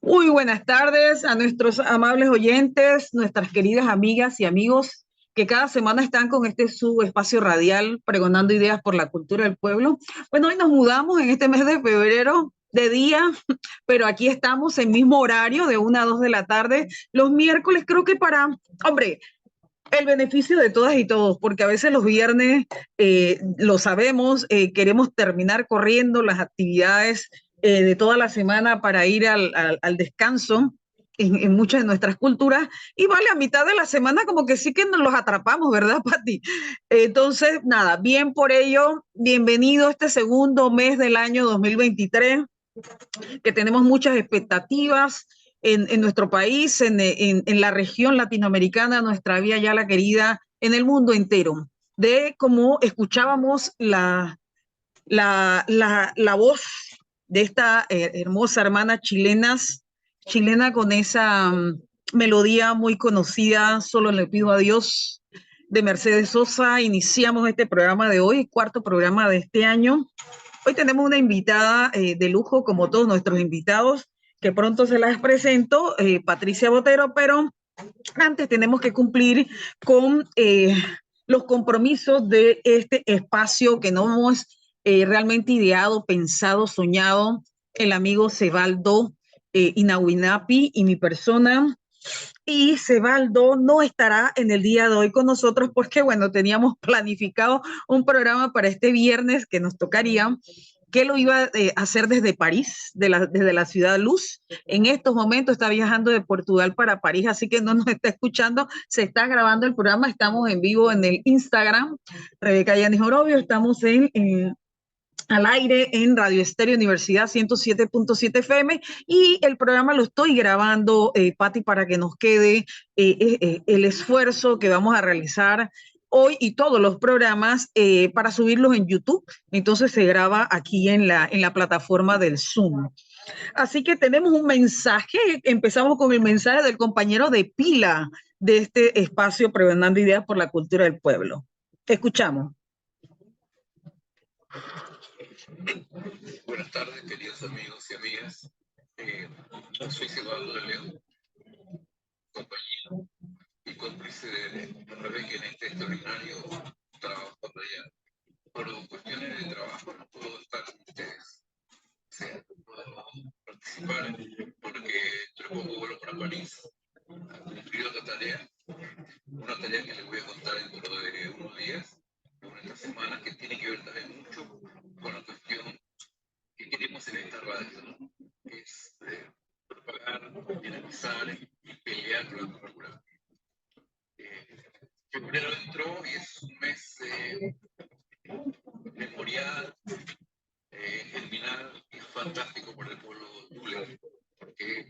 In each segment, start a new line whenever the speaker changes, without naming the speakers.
Muy buenas tardes a nuestros amables oyentes, nuestras queridas amigas y amigos que cada semana están con este su espacio radial pregonando ideas por la cultura del pueblo. Bueno, hoy nos mudamos en este mes de febrero de día, pero aquí estamos en mismo horario de 1 a 2 de la tarde, los miércoles creo que para, hombre, el beneficio de todas y todos, porque a veces los viernes, lo sabemos, queremos terminar corriendo las actividades de toda la semana para ir al descanso en muchas de nuestras culturas y vale, a mitad de la semana como que sí que nos los atrapamos, ¿verdad, Pati? Entonces, nada, bien por ello, bienvenido a este segundo mes del año 2023, que tenemos muchas expectativas en nuestro país, en la región latinoamericana, nuestra vía ya la querida, en el mundo entero, de cómo escuchábamos la voz de esta hermosa hermana chilena con esa melodía muy conocida, Solo le pido a Dios, de Mercedes Sosa. Iniciamos este programa de hoy, cuarto programa de este año. Hoy tenemos una invitada de lujo, como todos nuestros invitados, que pronto se las presento, Patricia Botero, pero antes tenemos que cumplir con los compromisos de este espacio que no hemos realmente ideado, pensado, soñado, el amigo Sebaldo Inahuinapi y mi persona. Y Sebaldo no estará en el día de hoy con nosotros porque, bueno, teníamos planificado un programa para este viernes que nos tocaría, que lo iba a hacer desde París, desde la ciudad Luz. En estos momentos está viajando de Portugal para París, así que no nos está escuchando. Se está grabando el programa, estamos en vivo en el Instagram, Rebeca Yanis Orobio, estamos al aire en Radio Estéreo Universidad 107.7 FM y el programa lo estoy grabando, Patti, para que nos quede el esfuerzo que vamos a realizar hoy y todos los programas para subirlos en YouTube. Entonces se graba aquí en la plataforma del Zoom. Así que tenemos un mensaje, empezamos con el mensaje del compañero de pila de este espacio Pregonando Ideas por la Cultura del Pueblo. Escuchamos.
Buenas tardes, queridos amigos y amigas. Soy Sebaldo de León, compañero y cómplice de Rebeca en este extraordinario trabajo de allá. Por cuestiones de trabajo no puedo estar con ustedes. O sea, no puedo participar porque luego vuelo para París a cumplir otra tarea. Una tarea que les voy a contar dentro de unos días, en esta semana, que tiene que ver también mucho con la cuestión que queremos en esta radio, ¿no? Que es propagar, dinamizar y pelear por la cultura. Febrero entró y es un mes memorial, germinal y fantástico para el pueblo Tule, porque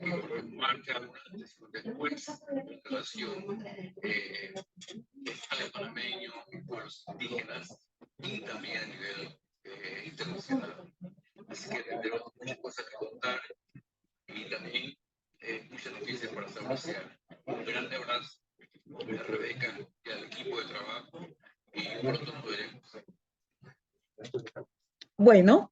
marca un antes y un después en relación al panameño y pueblos indígenas y también a nivel internacional. Así que tenemos muchas cosas que contar y también muchas noticias para saborear. Un grande abrazo a Rebeca y al equipo de trabajo y pronto nos veremos.
Bueno,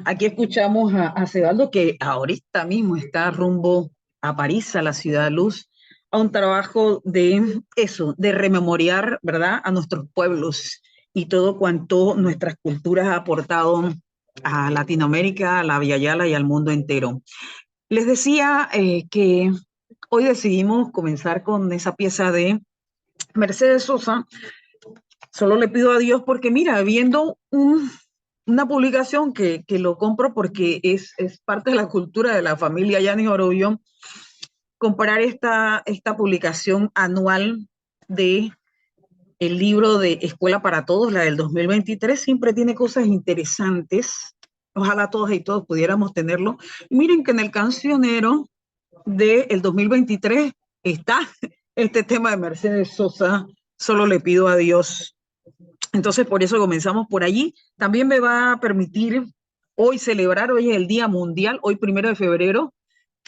aquí escuchamos a Sebaldo que ahorita mismo está rumbo a París, a la ciudad luz, a un trabajo de eso, de rememorar, ¿verdad?, a nuestros pueblos y todo cuanto nuestras culturas ha aportado a Latinoamérica, a la Via Yala y al mundo entero. Les decía que hoy decidimos comenzar con esa pieza de Mercedes Sosa. Solo le pido a Dios porque, mira, viendo una publicación que lo compro porque es parte de la cultura de la familia Yanis Orobión, comparar esta publicación anual de el libro de Escuela para Todos, la del 2023, siempre tiene cosas interesantes. Ojalá todos y todos pudiéramos tenerlo. Miren que en el cancionero del 2023 está este tema de Mercedes Sosa, Solo le pido a Dios. Entonces, por eso comenzamos por allí. También me va a permitir hoy celebrar, hoy es el Día Mundial, hoy 1 de febrero,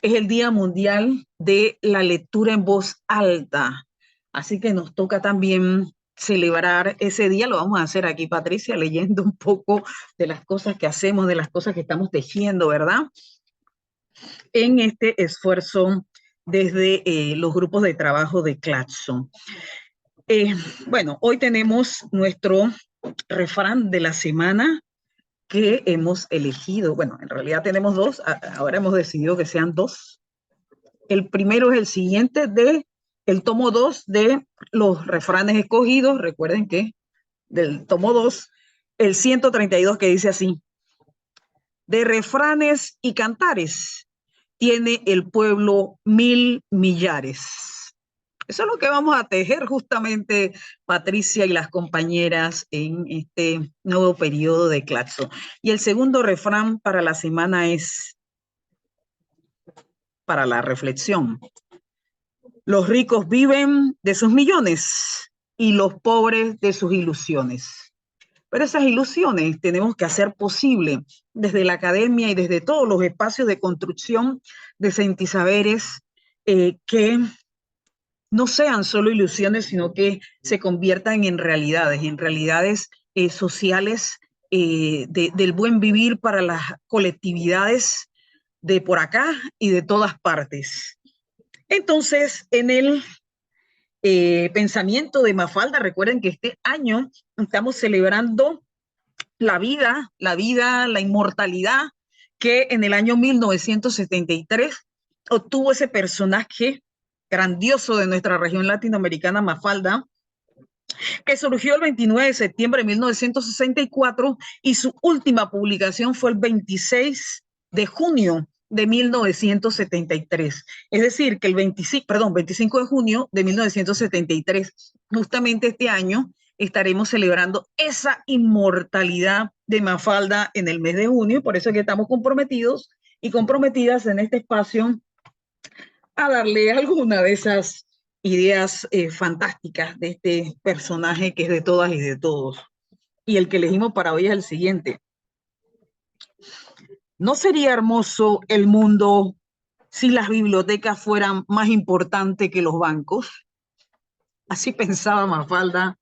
es el Día Mundial de la Lectura en Voz Alta. Así que nos toca también celebrar ese día. Lo vamos a hacer aquí, Patricia, leyendo un poco de las cosas que hacemos, de las cosas que estamos tejiendo, ¿verdad? En este esfuerzo desde los grupos de trabajo de Claxon. Bueno, hoy tenemos nuestro refrán de la semana que hemos elegido. Bueno, en realidad tenemos dos, ahora hemos decidido que sean dos. El primero es el siguiente de el tomo 2 de los refranes escogidos. Recuerden que del tomo 2, el 132, que dice así: de refranes y cantares tiene el pueblo 1000 millares. Eso es lo que vamos a tejer justamente Patricia y las compañeras en este nuevo periodo de Claxon. Y el segundo refrán para la semana es para la reflexión: los ricos viven de sus millones y los pobres de sus ilusiones. Pero esas ilusiones tenemos que hacer posible desde la academia y desde todos los espacios de construcción de sentisaberes, que no sean solo ilusiones, sino que se conviertan en realidades sociales, del buen vivir para las colectividades de por acá y de todas partes. Entonces, en el pensamiento de Mafalda, recuerden que este año estamos celebrando la vida, la inmortalidad que en el año 1973 obtuvo ese personaje grandioso de nuestra región latinoamericana, Mafalda, que surgió el 29 de septiembre de 1964 y su última publicación fue el 26 de junio de 1973. Es decir, que el 25 de junio de 1973, justamente este año, estaremos celebrando esa inmortalidad de Mafalda en el mes de junio, y por eso es que estamos comprometidos y comprometidas en este espacio a darle alguna de esas ideas fantásticas de este personaje que es de todas y de todos. Y el que elegimos para hoy es el siguiente: ¿no sería hermoso el mundo si las bibliotecas fueran más importantes que los bancos? Así pensaba Mafalda,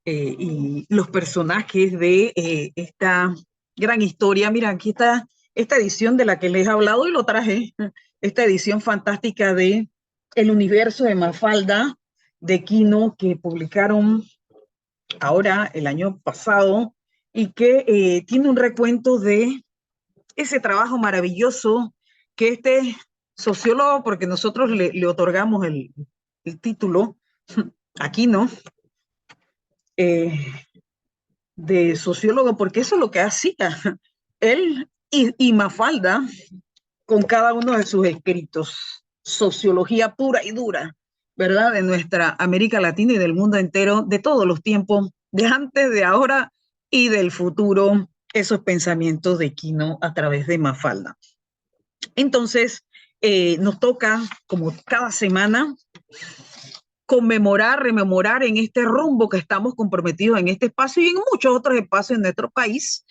y los personajes de esta gran historia. Mira, aquí está esta edición de la que les he hablado y lo traje, esta edición fantástica de El universo de Mafalda, de Quino, que publicaron ahora el año pasado y que tiene un recuento de ese trabajo maravilloso que este sociólogo, porque nosotros le otorgamos el título, Aquino, de sociólogo, porque eso es lo que hacía él y Mafalda con cada uno de sus escritos. Sociología pura y dura, ¿verdad? De nuestra América Latina y del mundo entero, de todos los tiempos, de antes, de ahora y del futuro, esos pensamientos de Quino a través de Mafalda. Entonces, nos toca, como cada semana, conmemorar, rememorar en este rumbo que estamos comprometidos en este espacio y en muchos otros espacios en nuestro país,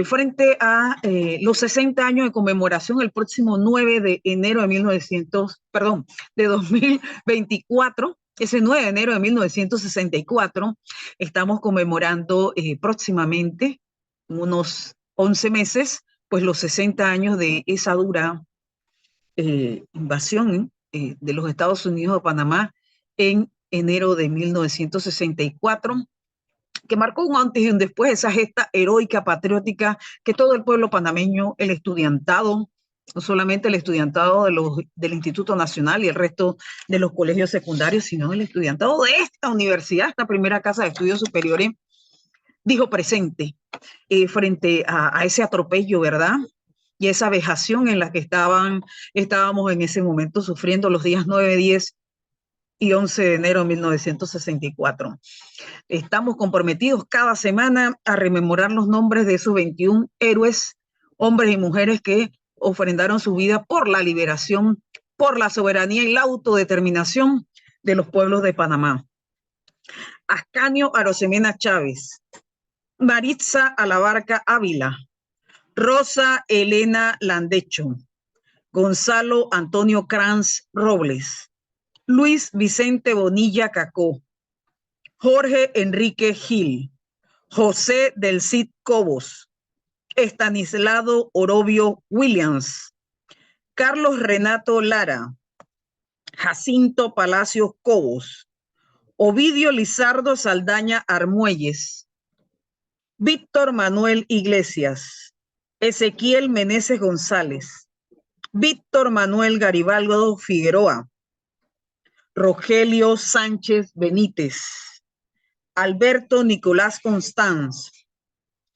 frente a los 60 años de conmemoración el próximo 9 de enero de 2024. Ese 9 de enero de 1964 estamos conmemorando próximamente, unos 11 meses, pues los 60 años de esa dura invasión de los Estados Unidos de Panamá en enero de 1964, que marcó un antes y un después, esa gesta heroica, patriótica, que todo el pueblo panameño, el estudiantado, no solamente el estudiantado del Instituto Nacional y el resto de los colegios secundarios, sino el estudiantado de esta universidad, esta primera casa de estudios superiores, dijo presente frente a ese atropello, ¿verdad? Y esa vejación en la que estábamos en ese momento sufriendo los días 9, 10 y 11 de enero de 1964. Estamos comprometidos cada semana a rememorar los nombres de esos 21 héroes, hombres y mujeres que ofrendaron su vida por la liberación, por la soberanía y la autodeterminación de los pueblos de Panamá. Ascanio Arosemena Chávez, Maritza Alabarca Ávila, Rosa Elena Landecho, Gonzalo Antonio Kranz Robles, Luis Vicente Bonilla Cacó, Jorge Enrique Gil, José del Cid Cobos, Estanislao Orobio Williams, Carlos Renato Lara, Jacinto Palacios Cobos, Ovidio Lizardo Saldaña Armuelles, Víctor Manuel Iglesias, Ezequiel Meneses González, Víctor Manuel Garibaldo Figueroa, Rogelio Sánchez Benítez, Alberto Nicolás Constanz,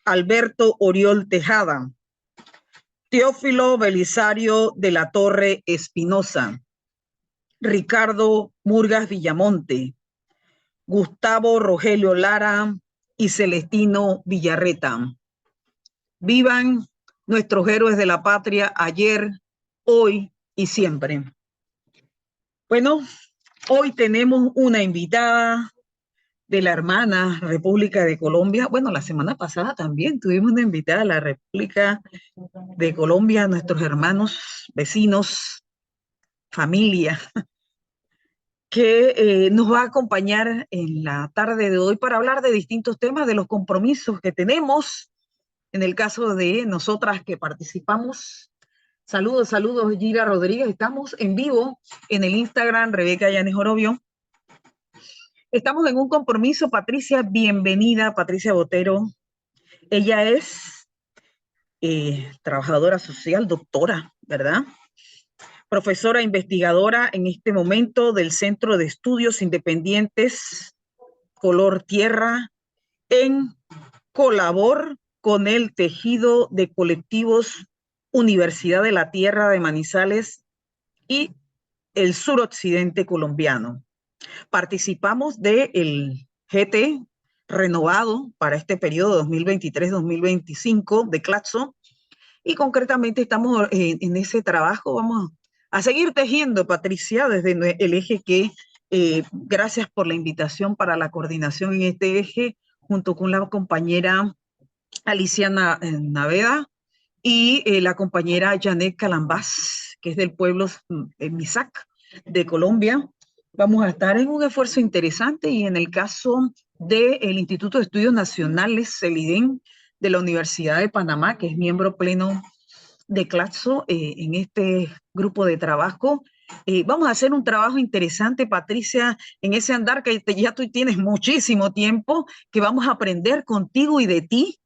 Alberto Oriol Tejada, Teófilo Belisario de la Torre Espinosa, Ricardo Murgas Villamonte, Gustavo Rogelio Lara y Celestino Villarreta. Vivan nuestros héroes de la patria ayer, hoy y siempre. Bueno, hoy tenemos una invitada de la hermana República de Colombia. Bueno, la semana pasada también tuvimos una invitada de la República de Colombia, nuestros hermanos, vecinos, familia, que nos va a acompañar en la tarde de hoy para hablar de distintos temas, de los compromisos que tenemos, en el caso de nosotras que participamos. Saludos, saludos, Gira Rodríguez. Estamos en vivo en el Instagram, Rebeca Yanes Orobio. Estamos en un compromiso. Patricia, bienvenida, Patricia Botero. Ella es trabajadora social, doctora, ¿verdad? Profesora investigadora en este momento del Centro de Estudios Independientes Color Tierra en Colabor con el tejido de colectivos Universidad de la Tierra de Manizales y el suroccidente colombiano. Participamos del GT renovado para este periodo 2023-2025 de CLACSO y concretamente estamos en ese trabajo. Vamos a seguir tejiendo, Patricia, desde el eje que, gracias por la invitación para la coordinación en este eje, junto con la compañera Alicia Naveda y la compañera Janet Calambás, que es del pueblo Misac de Colombia. Vamos a estar en un esfuerzo interesante y en el caso del Instituto de Estudios Nacionales, CELIDEN, de la Universidad de Panamá, que es miembro pleno de CLACSO en este grupo de trabajo. Vamos a hacer un trabajo interesante, Patricia, en ese andar que ya tú tienes muchísimo tiempo, que vamos a aprender contigo y de ti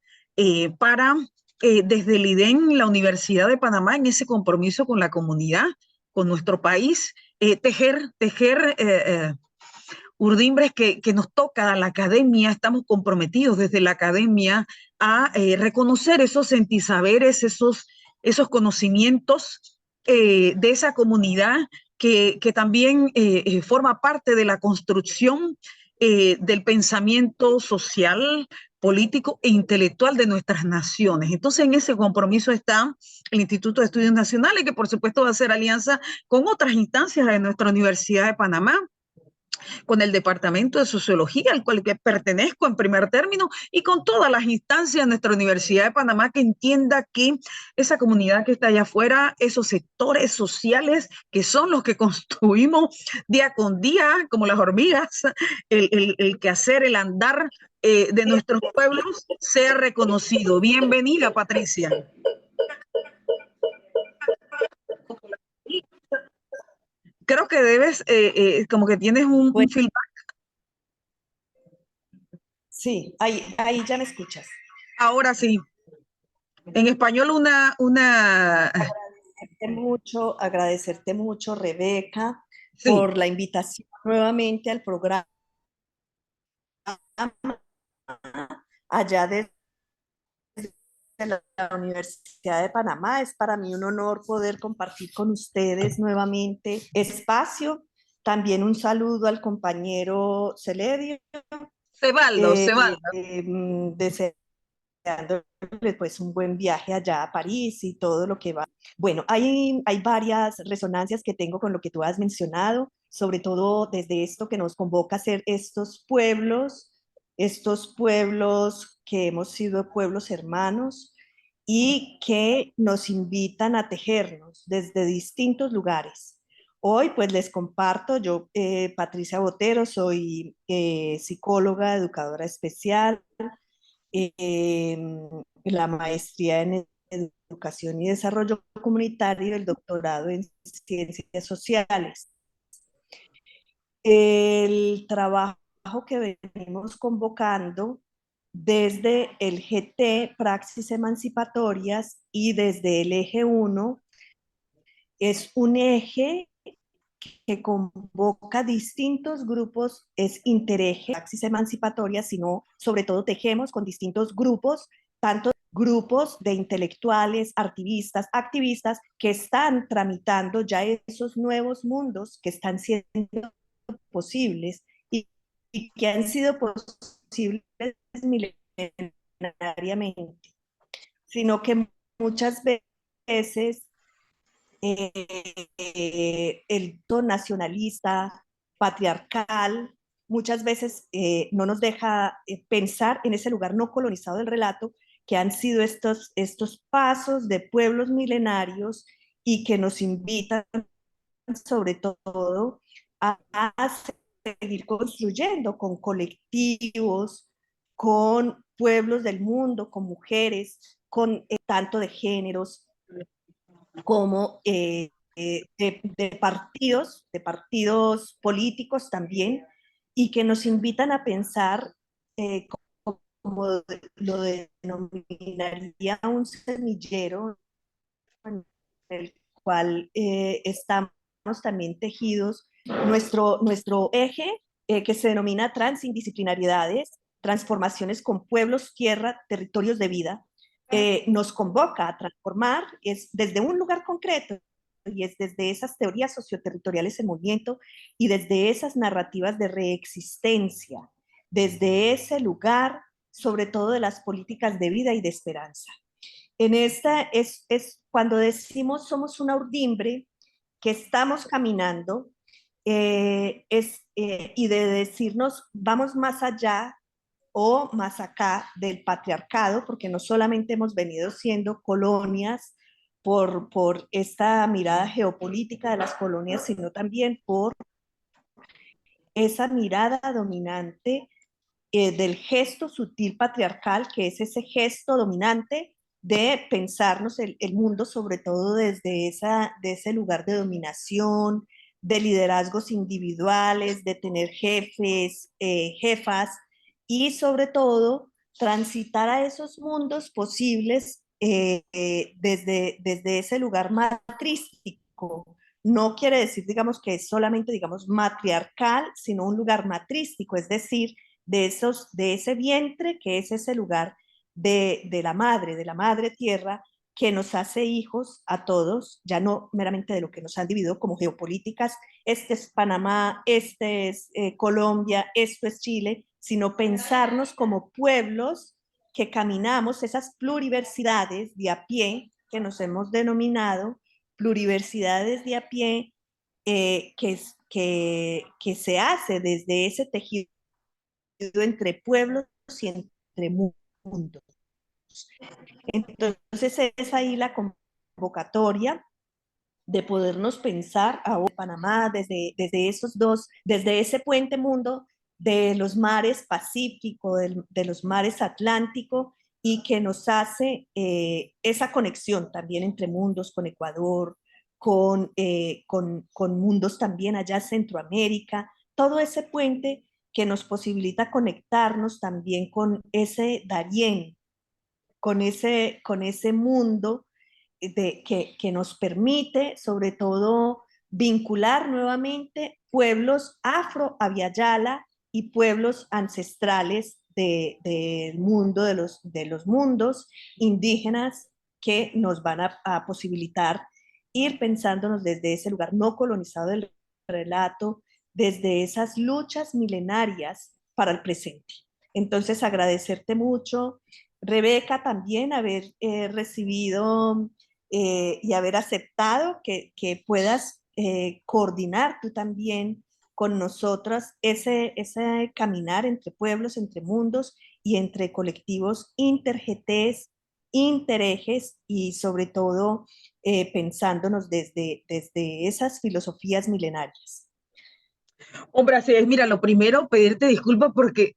para, desde el IDEN, la Universidad de Panamá, en ese compromiso con la comunidad, con nuestro país, tejer urdimbres que nos toca a la academia. Estamos comprometidos desde la academia a reconocer esos sentisaberes, esos conocimientos de esa comunidad que también forma parte de la construcción del pensamiento social, político e intelectual de nuestras naciones. Entonces, en ese compromiso está el Instituto de Estudios Nacionales, que por supuesto va a hacer alianza con otras instancias de nuestra Universidad de Panamá, con el Departamento de Sociología, al cual que pertenezco en primer término, y con todas las instancias de nuestra Universidad de Panamá, que entienda que esa comunidad que está allá afuera, esos sectores sociales que son los que construimos día con día, como las hormigas, el quehacer, el andar de nuestros pueblos, sea reconocido. Bienvenida, Patricia. Creo que debes, como que tienes un
Bueno,
feedback.
sí, ahí ya me escuchas.
Ahora sí, en español una,
Agradecerte mucho, Rebeca,
sí,
por la invitación nuevamente al programa allá desde la Universidad de Panamá. Es para mí un honor poder compartir con ustedes nuevamente espacio. También un saludo al compañero Celedio,
Ceballos, Ceballos.
deseándole pues un buen viaje allá a París y todo lo que va. Bueno, hay varias resonancias que tengo con lo que tú has mencionado, sobre todo desde esto que nos convoca a ser estos pueblos que hemos sido pueblos hermanos y que nos invitan a tejernos desde distintos lugares. Hoy pues les comparto, yo Patricia Botero, soy psicóloga, educadora especial, eh, la maestría en educación y desarrollo comunitario y el doctorado en ciencias sociales. El trabajo que venimos convocando desde el GT Praxis Emancipatorias y desde el eje 1 es un eje que convoca distintos grupos, es intereje, Praxis Emancipatoria, sino sobre todo tejemos con distintos grupos, tanto grupos de intelectuales, activistas, que están tramitando ya esos nuevos mundos que están siendo posibles y que han sido posibles milenariamente, sino que muchas veces el tono nacionalista, patriarcal, muchas veces no nos deja pensar en ese lugar no colonizado del relato, que han sido estos pasos de pueblos milenarios y que nos invitan sobre todo a seguir construyendo con colectivos, con pueblos del mundo, con mujeres, con tanto de géneros, como de partidos políticos también, y que nos invitan a pensar, como lo denominaría un semillero, en el cual estamos también tejidos. Nuestro eje, que se denomina transindisciplinariedades, transformaciones con pueblos, tierra, territorios de vida, nos convoca a transformar es desde un lugar concreto y es desde esas teorías socioterritoriales en movimiento y desde esas narrativas de reexistencia, desde ese lugar, sobre todo de las políticas de vida y de esperanza. En esta es cuando decimos somos una urdimbre, que estamos caminando, y de decirnos vamos más allá o más acá del patriarcado, porque no solamente hemos venido siendo colonias por esta mirada geopolítica de las colonias, sino también por esa mirada dominante del gesto sutil patriarcal, que es ese gesto dominante de pensarnos el mundo, sobre todo desde de ese lugar de dominación, de liderazgos individuales, de tener jefes, jefas, y sobre todo transitar a esos mundos posibles desde ese lugar matrístico. No quiere decir, digamos, que es solamente, digamos, matriarcal, sino un lugar matrístico, es decir, de ese vientre que es ese lugar de la madre tierra, que nos hace hijos a todos, ya no meramente de lo que nos han dividido como geopolíticas, este es Panamá, este es Colombia, esto es Chile, sino pensarnos como pueblos que caminamos esas pluriversidades de a pie que nos hemos denominado, pluriversidades de a pie, que se hace desde ese tejido entre pueblos y entre mundos. Entonces es ahí la convocatoria de podernos pensar a Panamá desde esos dos, desde ese puente mundo de los mares Pacífico, de los mares Atlántico, y que nos hace esa conexión también entre mundos con Ecuador, con mundos también allá en Centroamérica, todo ese puente que nos posibilita conectarnos también con ese Darién, con ese mundo que nos permite sobre todo vincular nuevamente pueblos afro-aviala y pueblos ancestrales del mundo, de los mundos indígenas que nos van a posibilitar ir pensándonos desde ese lugar no colonizado del relato, desde esas luchas milenarias para el presente. Entonces, agradecerte mucho, Rebeca, también haber recibido y haber aceptado que puedas coordinar tú también con nosotras ese caminar entre pueblos, entre mundos y entre colectivos interGTs, interejes y sobre todo pensándonos desde esas filosofías milenarias.
Hombre, así es. Mira, lo primero, pedirte disculpas porque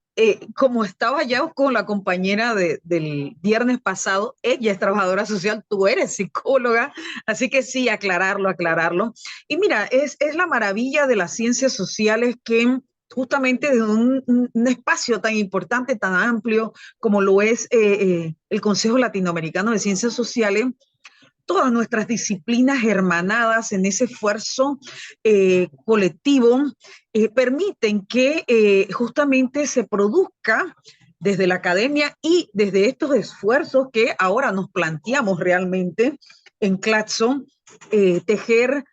como estaba ya con la compañera del viernes pasado, ella es trabajadora social, tú eres psicóloga, así que sí, aclararlo, aclararlo. Y mira, es la maravilla de las ciencias sociales que justamente de un espacio tan importante, tan amplio como lo es el Consejo Latinoamericano de Ciencias Sociales, todas nuestras disciplinas hermanadas en ese esfuerzo colectivo permiten que justamente se produzca desde la academia y desde estos esfuerzos que ahora nos planteamos realmente en Claxon, tejer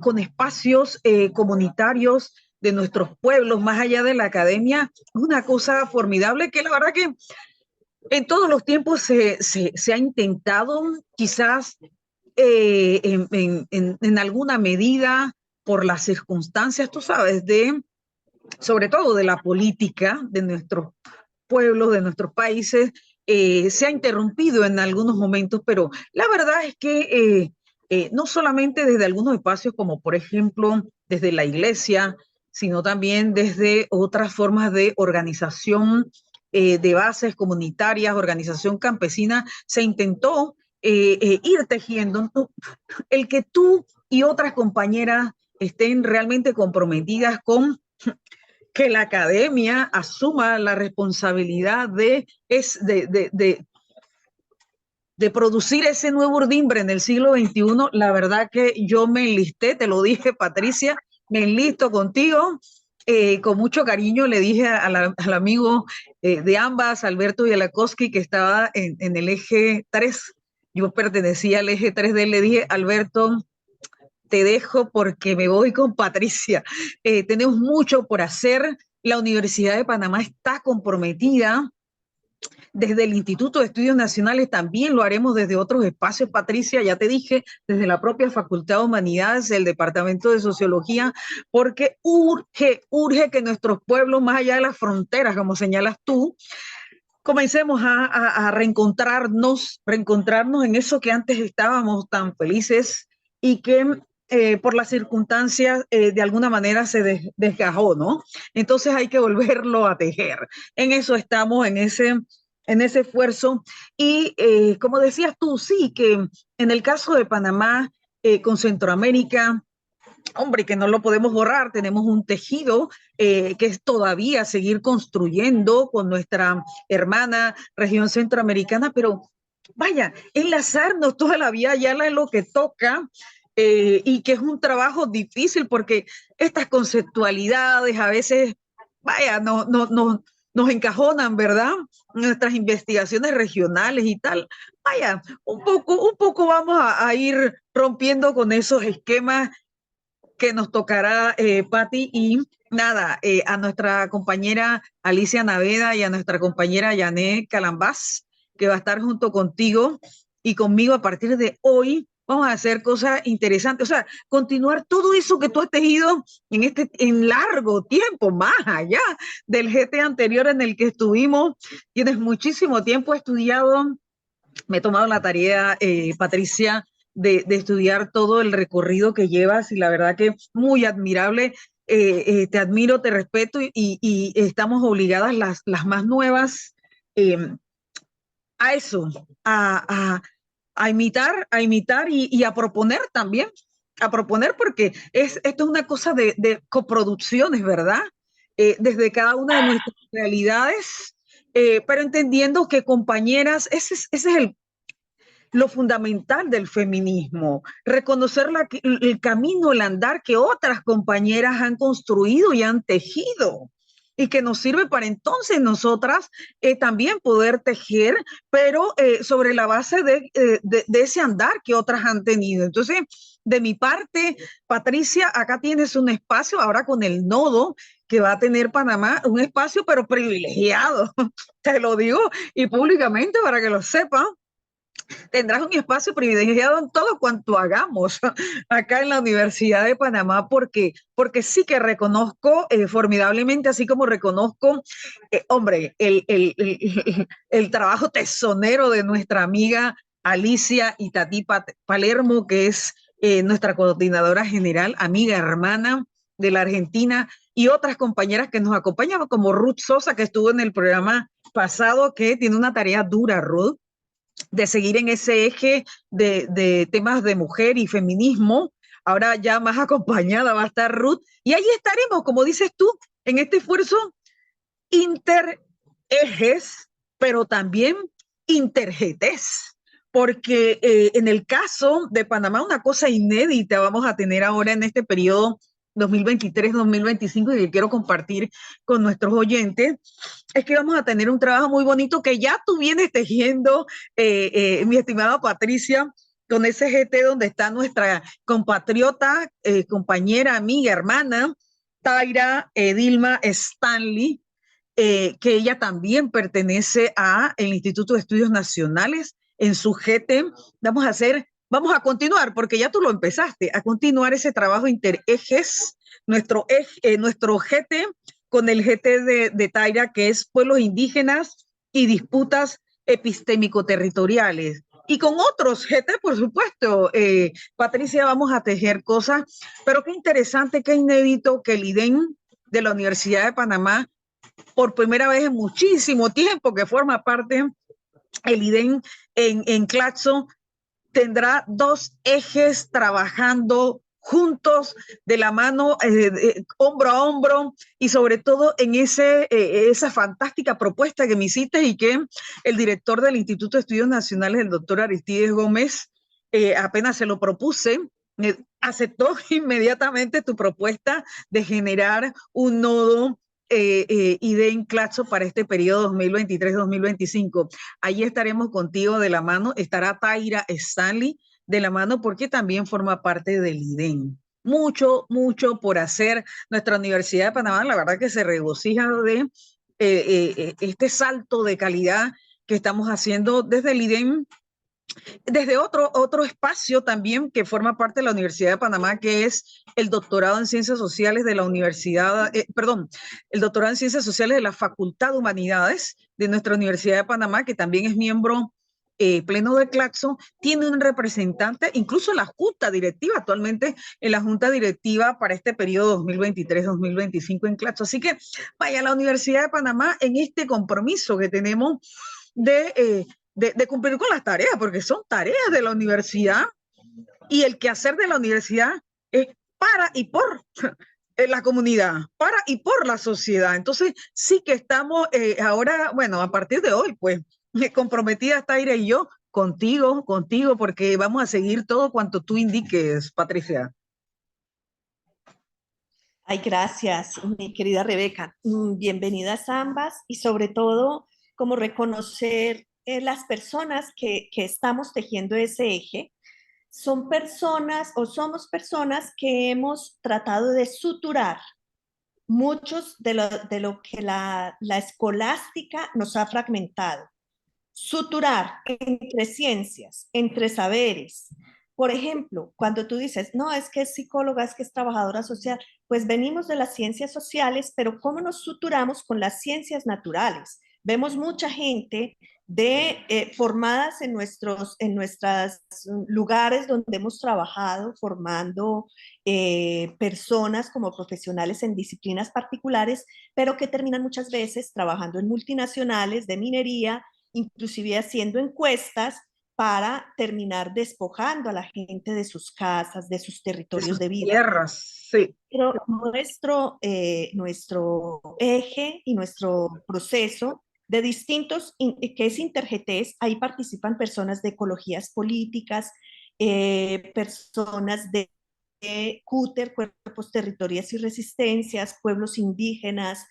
con espacios comunitarios de nuestros pueblos, más allá de la academia, una cosa formidable que la verdad que en todos los tiempos se ha intentado, quizás en alguna medida por las circunstancias, tú sabes, sobre todo de la política de nuestros pueblos, de nuestros países, se ha interrumpido en algunos momentos, pero la verdad es que no solamente desde algunos espacios como por ejemplo desde la iglesia, sino también desde otras formas de organización de bases comunitarias, organización campesina, se intentó ir tejiendo. El que tú y otras compañeras estén realmente comprometidas con que la academia asuma la responsabilidad de producir ese nuevo urdimbre en el siglo XXI, la verdad que yo me enlisté, te lo dije, Patricia, me enlisto contigo. Con mucho cariño le dije al amigo de ambas, Alberto Yalakoski, que estaba en el eje 3, yo pertenecía al eje 3 de él, le dije, Alberto, te dejo porque me voy con Patricia. Tenemos mucho por hacer. La Universidad de Panamá está comprometida. Desde el Instituto de Estudios Nacionales también lo haremos desde otros espacios, Patricia, ya te dije, desde la propia Facultad de Humanidades, el Departamento de Sociología, porque urge que nuestros pueblos, más allá de las fronteras, como señalas tú, comencemos a reencontrarnos en eso que antes estábamos tan felices y que por las circunstancias de alguna manera se desgajó, ¿no? Entonces hay que volverlo a tejer. En eso estamos, en ese esfuerzo. Y como decías tú, sí, que en el caso de Panamá, con Centroamérica, hombre, que no lo podemos borrar, tenemos un tejido que es todavía seguir construyendo con nuestra hermana región centroamericana, pero vaya, enlazarnos toda la vía ya es lo que toca y que es un trabajo difícil porque estas conceptualidades a veces, vaya, nos encajonan, ¿verdad? Nuestras investigaciones regionales y tal. Vaya, un poco vamos a ir rompiendo con esos esquemas que nos tocará, Patti, y nada, a nuestra compañera Alicia Naveda y a nuestra compañera Yané Calambás, que va a estar junto contigo y conmigo a partir de hoy. Vamos a hacer cosas interesantes, o sea, continuar todo eso que tú has tejido en largo tiempo, más allá del GT anterior en el que estuvimos. Tienes muchísimo tiempo estudiado. Me he tomado la tarea, Patricia, de estudiar todo el recorrido que llevas y la verdad que muy admirable. Te admiro, te respeto y estamos obligadas las más nuevas eh, a eso, a imitar y a proponer también a proponer, porque esto es una cosa de coproducciones, ¿verdad? Desde cada una de nuestras realidades, pero entendiendo que compañeras, ese es lo fundamental del feminismo, reconocer el camino, el andar que otras compañeras han construido y han tejido y que nos sirve para entonces nosotras también poder tejer, pero sobre la base de ese andar que otras han tenido. Entonces, de mi parte, Patricia, acá tienes un espacio ahora con el nodo que va a tener Panamá, un espacio pero privilegiado, te lo digo y públicamente para que lo sepan. Tendrás un espacio privilegiado en todo cuanto hagamos acá en la Universidad de Panamá, porque sí que reconozco formidablemente, así como reconozco, hombre, el trabajo tesonero de nuestra amiga Alicia Itatí Palermo, que es nuestra coordinadora general, amiga, hermana de la Argentina, y otras compañeras que nos acompañan, como Ruth Sosa, que estuvo en el programa pasado, que tiene una tarea dura, Ruth, de seguir en ese eje de temas de mujer y feminismo. Ahora ya más acompañada va a estar Ruth. Y ahí estaremos, como dices tú, en este esfuerzo interejes, pero también intergetes. Porque en el caso de Panamá, una cosa inédita vamos a tener ahora en este periodo 2023-2025 y que quiero compartir con nuestros oyentes, es que vamos a tener un trabajo muy bonito que ya tú vienes tejiendo, mi estimada Patricia, con ese GT donde está nuestra compatriota, compañera, amiga, hermana, Taira Dilma Stanley, que ella también pertenece a el Instituto de Estudios Nacionales en su GT. Vamos a continuar, porque ya tú lo empezaste, a continuar ese trabajo interejes, nuestro GT con el GT de Taira, que es pueblos indígenas y disputas epistémico-territoriales. Y con otros GT, por supuesto, Patricia, vamos a tejer cosas, pero qué interesante, qué inédito que el IDEN de la Universidad de Panamá, por primera vez en muchísimo tiempo que forma parte el IDEN en Claxo, tendrá dos ejes trabajando juntos, de la mano, hombro a hombro, y sobre todo en esa fantástica propuesta que me hiciste y que el director del Instituto de Estudios Nacionales, el doctor Aristides Gómez, apenas se lo propuse, aceptó inmediatamente tu propuesta de generar un nodo IDEN Claxo para este periodo 2023-2025. Ahí estaremos contigo de la mano, estará Taira Stanley de la mano porque también forma parte del IDEN. Mucho, mucho por hacer. Nuestra Universidad de Panamá, la verdad que se regocija de este salto de calidad que estamos haciendo desde el IDEN, desde otro espacio también que forma parte de la Universidad de Panamá, que es el doctorado en Ciencias Sociales de la Universidad, el doctorado en Ciencias Sociales de la Facultad de Humanidades de nuestra Universidad de Panamá, que también es miembro pleno de Claxo, tiene un representante, incluso en la Junta Directiva, actualmente en la Junta Directiva para este periodo 2023-2025 en Claxo. Así que vaya, la Universidad de Panamá en este compromiso que tenemos de cumplir con las tareas, porque son tareas de la universidad y el quehacer de la universidad es para y por la comunidad, para y por la sociedad. Entonces, sí que estamos ahora, bueno, a partir de hoy, pues, comprometidas Taira y yo contigo, porque vamos a seguir todo cuanto tú indiques, Patricia.
Ay, gracias, mi querida Rebeca. Bienvenidas ambas y sobre todo, como reconocer las personas que estamos tejiendo ese eje. Son personas o somos personas que hemos tratado de suturar muchos de lo que la escolástica nos ha fragmentado. Suturar entre ciencias, entre saberes. Por ejemplo, cuando tú dices, no, es que es psicóloga, es que es trabajadora social, pues venimos de las ciencias sociales, pero ¿cómo nos suturamos con las ciencias naturales? Vemos mucha gente formadas en nuestros lugares donde hemos trabajado, formando personas como profesionales en disciplinas particulares, pero que terminan muchas veces trabajando en multinacionales de minería, inclusive haciendo encuestas para terminar despojando a la gente de sus casas, de sus
de
territorios
sus
de vida.
tierras, sí.
Pero nuestro eje y nuestro proceso de distintos, que es Intergetés, ahí participan personas de ecologías políticas, personas de CUTER, Cuerpos Territoriales y Resistencias, pueblos indígenas,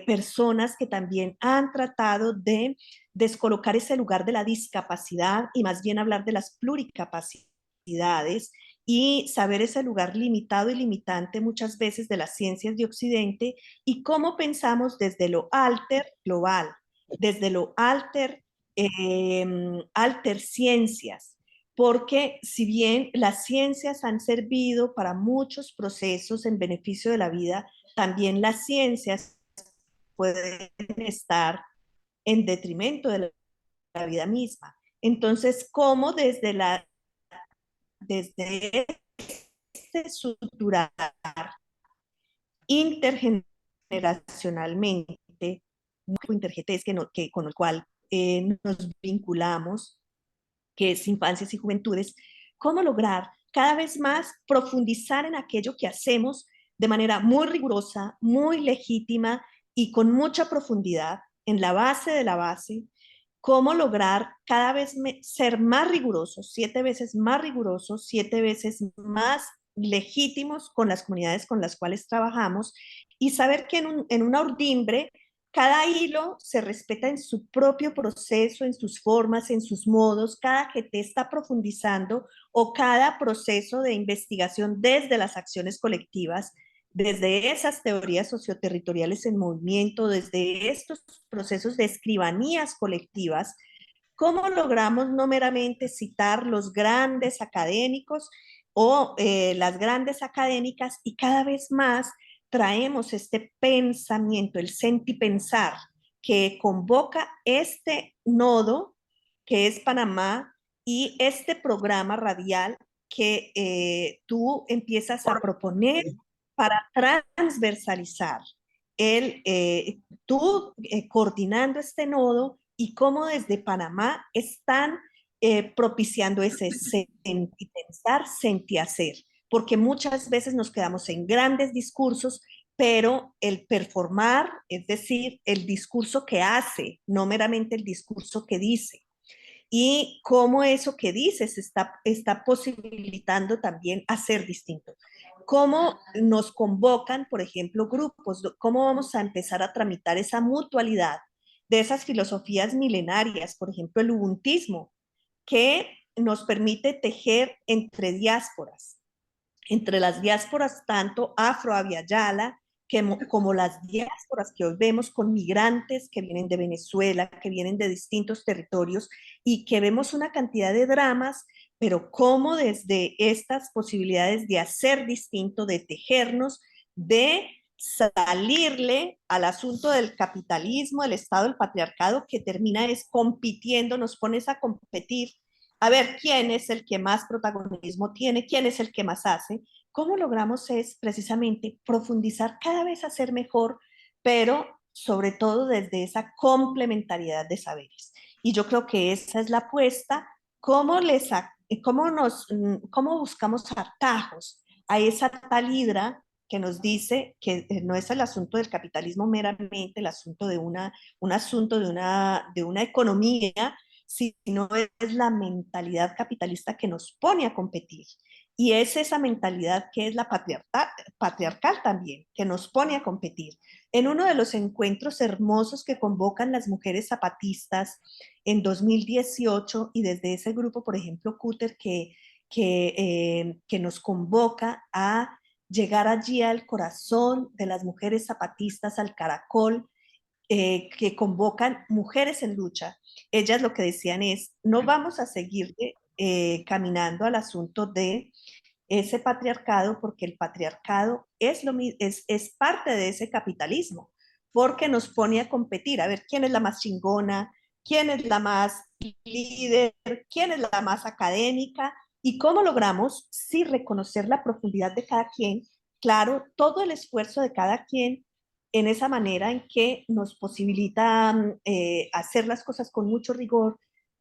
personas que también han tratado de descolocar ese lugar de la discapacidad y más bien hablar de las pluricapacidades y saber ese lugar limitado y limitante muchas veces de las ciencias de Occidente y cómo pensamos desde lo alter global, desde lo alter ciencias, porque si bien las ciencias han servido para muchos procesos en beneficio de la vida, también las ciencias pueden estar en detrimento de la vida misma. Entonces, ¿cómo desde este suturar intergeneracionalmente, Intergetés con el cual nos vinculamos, que es Infancias y Juventudes, cómo lograr cada vez más profundizar en aquello que hacemos de manera muy rigurosa, muy legítima y con mucha profundidad en la base de la base, cómo lograr cada vez ser más rigurosos, 7 veces más rigurosos, 7 veces más legítimos con las comunidades con las cuales trabajamos y saber que en una urdimbre cada hilo se respeta en su propio proceso, en sus formas, en sus modos, cada GT está profundizando o cada proceso de investigación desde las acciones colectivas, desde esas teorías socioterritoriales en movimiento, desde estos procesos de escribanías colectivas, ¿cómo logramos no meramente citar los grandes académicos o las grandes académicas y cada vez más traemos este pensamiento, el sentipensar, que convoca este nodo que es Panamá y este programa radial que tú empiezas a proponer para transversalizar, tú coordinando este nodo y cómo desde Panamá están propiciando ese sentipensar, sentihacer, porque muchas veces nos quedamos en grandes discursos, pero el performar, es decir, el discurso que hace, no meramente el discurso que dice, y cómo eso que dices está posibilitando también hacer distinto. Cómo nos convocan, por ejemplo, grupos, cómo vamos a empezar a tramitar esa mutualidad de esas filosofías milenarias, por ejemplo, el ubuntismo, que nos permite tejer entre las diásporas tanto afro-aviala como las diásporas que hoy vemos con migrantes que vienen de Venezuela, que vienen de distintos territorios y que vemos una cantidad de dramas, pero cómo desde estas posibilidades de hacer distinto, de tejernos, de salirle al asunto del capitalismo, del Estado, del patriarcado, que termina es compitiendo, nos pones a competir a ver quién es el que más protagonismo tiene, quién es el que más hace. ¿Cómo logramos es precisamente profundizar cada vez a ser mejor, pero sobre todo desde esa complementariedad de saberes? Y yo creo que esa es la apuesta, cómo buscamos atajos a esa tal hidra que nos dice que no es el asunto del capitalismo meramente, el asunto de un asunto de una economía, sino es la mentalidad capitalista que nos pone a competir. Y es esa mentalidad que es la patriarcal también, que nos pone a competir. En uno de los encuentros hermosos que convocan las mujeres zapatistas en 2018 y desde ese grupo, por ejemplo, CUTER, que nos convoca a llegar allí al corazón de las mujeres zapatistas, al caracol, que convocan mujeres en lucha. Ellas lo que decían es, no vamos a seguir caminando al asunto de ese patriarcado, porque el patriarcado es parte de ese capitalismo, porque nos pone a competir, a ver quién es la más chingona, quién es la más líder, quién es la más académica, y cómo logramos, sí, reconocer la profundidad de cada quien, claro, todo el esfuerzo de cada quien en esa manera en que nos posibilita hacer las cosas con mucho rigor,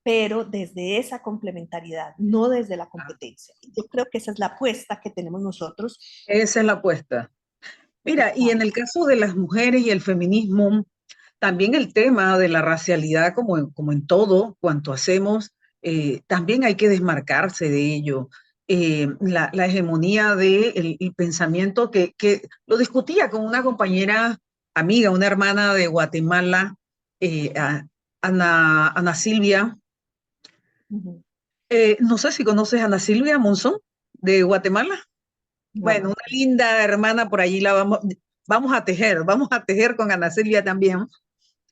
pero desde esa complementariedad, no desde la competencia. Yo creo que esa es la apuesta que tenemos nosotros.
Esa es la apuesta. Mira, y en el caso de las mujeres y el feminismo, también el tema de la racialidad, como en todo cuanto hacemos, también hay que desmarcarse de ello. La hegemonía del el pensamiento que lo discutía con una compañera amiga, una hermana de Guatemala, Ana Silvia. No sé si conoces a Ana Silvia Monzón de Guatemala. Bueno,
No.
una linda hermana por allí vamos a tejer con Ana Silvia también,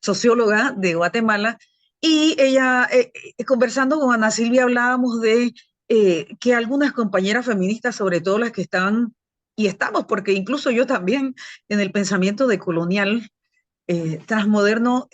socióloga de Guatemala, y ella, conversando con Ana Silvia, hablábamos de que algunas compañeras feministas, sobre todo las que estaban, y estamos, porque incluso yo también, en el pensamiento decolonial, transmoderno,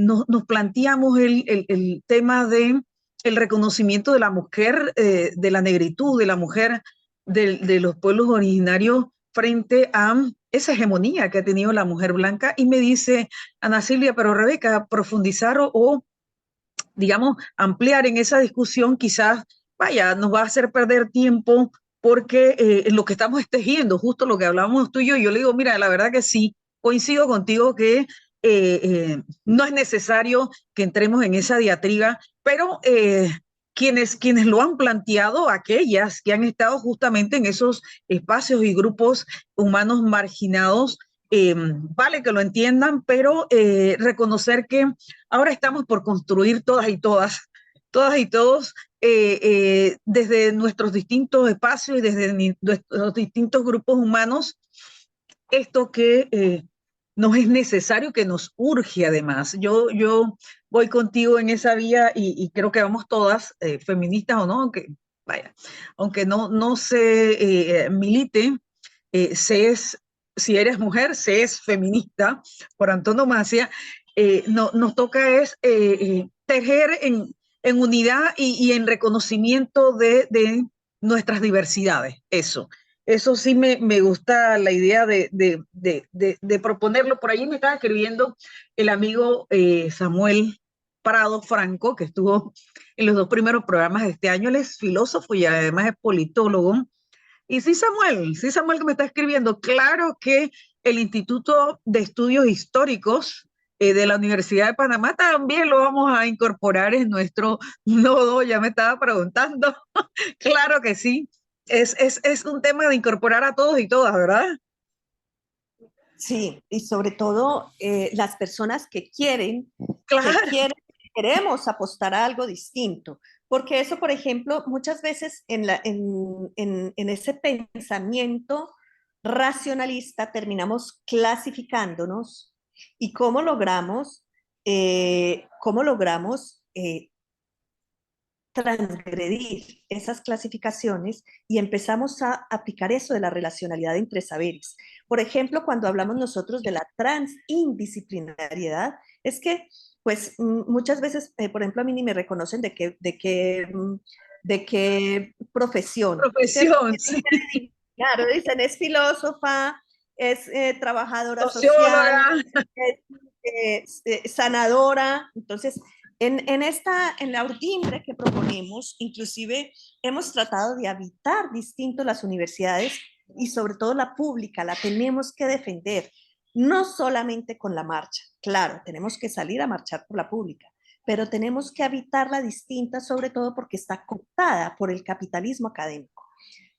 nos planteamos el tema de el reconocimiento de la mujer, de la negritud, de la mujer de los pueblos originarios frente a esa hegemonía que ha tenido la mujer blanca. Y me dice Ana Silvia, pero Rebeca, profundizar digamos, ampliar en esa discusión quizás, vaya, nos va a hacer perder tiempo porque lo que estamos es tejiendo, justo lo que hablábamos tú y yo le digo, mira, la verdad que sí, coincido contigo que no es necesario que entremos en esa diatriba, pero quienes lo han planteado, aquellas que han estado justamente en esos espacios y grupos humanos marginados, vale que lo entiendan, pero reconocer que ahora estamos por construir todas y todos, desde nuestros distintos espacios y desde nuestros distintos grupos humanos, esto que nos es necesario, que nos urge además. Yo voy contigo en esa vía y creo que vamos todas, feministas o no, aunque, vaya, aunque no se milite, se es, si eres mujer, se es feminista por antonomasia, nos toca es tejer en unidad y en reconocimiento de nuestras diversidades, eso sí me gusta la idea de proponerlo. Por ahí me estaba escribiendo el amigo Samuel Prado Franco, que estuvo en los dos primeros programas de este año. Él es filósofo y además es politólogo. Y sí, Samuel que me está escribiendo, claro que el Instituto de Estudios Históricos de la Universidad de Panamá también lo vamos a incorporar en nuestro nodo, ya me estaba preguntando. Claro que sí, es un tema de incorporar a todos y todas, ¿verdad?
Sí, y sobre todo las personas
Claro,
queremos apostar a algo distinto, porque eso, por ejemplo, muchas veces en ese pensamiento racionalista terminamos clasificándonos y cómo logramos transgredir esas clasificaciones y empezamos a aplicar eso de la relacionalidad entre saberes. Por ejemplo, cuando hablamos nosotros de la transindisciplinariedad, es que, pues, muchas veces, por ejemplo, a mí ni me reconocen de qué profesión, ¿cierto?
profesión, sí.
Claro, dicen, es filósofa, es trabajadora social,
Socióloga,
sanadora. Entonces, en la urdimbre que proponemos, inclusive hemos tratado de habitar distinto las universidades y sobre todo la pública, la tenemos que defender, no solamente con la marcha, claro, tenemos que salir a marchar por la pública, pero tenemos que habitarla distinta, sobre todo porque está cooptada por el capitalismo académico.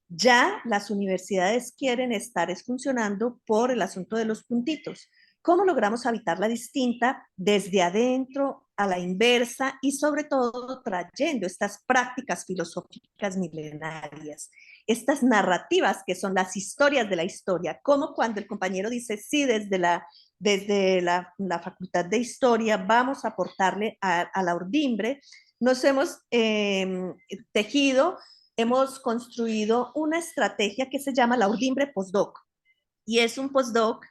Ya las universidades quieren estar funcionando por el asunto de los puntitos. ¿Cómo logramos habitarla distinta desde adentro a la inversa y sobre todo trayendo estas prácticas filosóficas milenarias, estas narrativas que son las historias de la historia, como cuando el compañero dice, sí, desde la Facultad de Historia vamos a aportarle a la urdimbre, nos hemos tejido, hemos construido una estrategia que se llama la urdimbre postdoc, y es un postdoc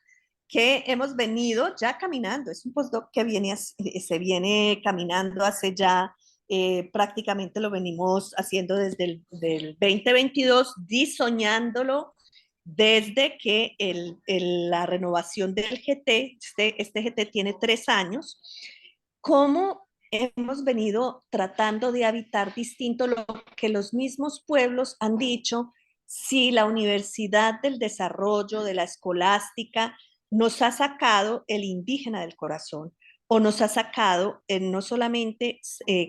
que hemos venido ya caminando, es un postdoc que se viene caminando hace ya, prácticamente lo venimos haciendo desde el del 2022, diseñándolo desde que la renovación del GT, este GT tiene 3 años, cómo hemos venido tratando de habitar distinto lo que los mismos pueblos han dicho. Si la Universidad del Desarrollo, de la Escolástica, nos ha sacado el indígena del corazón, o nos ha sacado no solamente,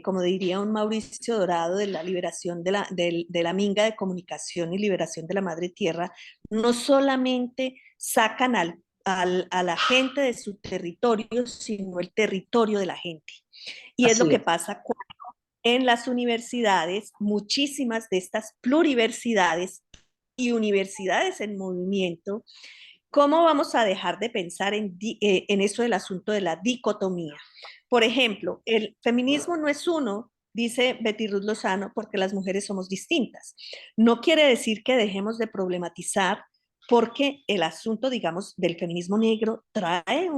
como diría un Mauricio Dorado, de la liberación de la minga de comunicación y liberación de la madre tierra, no solamente sacan a la gente de su territorio, sino el territorio de la gente. Y es lo
Así
que
es.
pasa en las universidades, muchísimas de estas pluriversidades y universidades en movimiento. ¿Cómo vamos a dejar de pensar en eso del asunto de la dicotomía? Por ejemplo, el feminismo no es uno, dice Betty Ruth Lozano, porque las mujeres somos distintas. No quiere decir que dejemos de problematizar, porque el asunto, digamos, del feminismo negro trae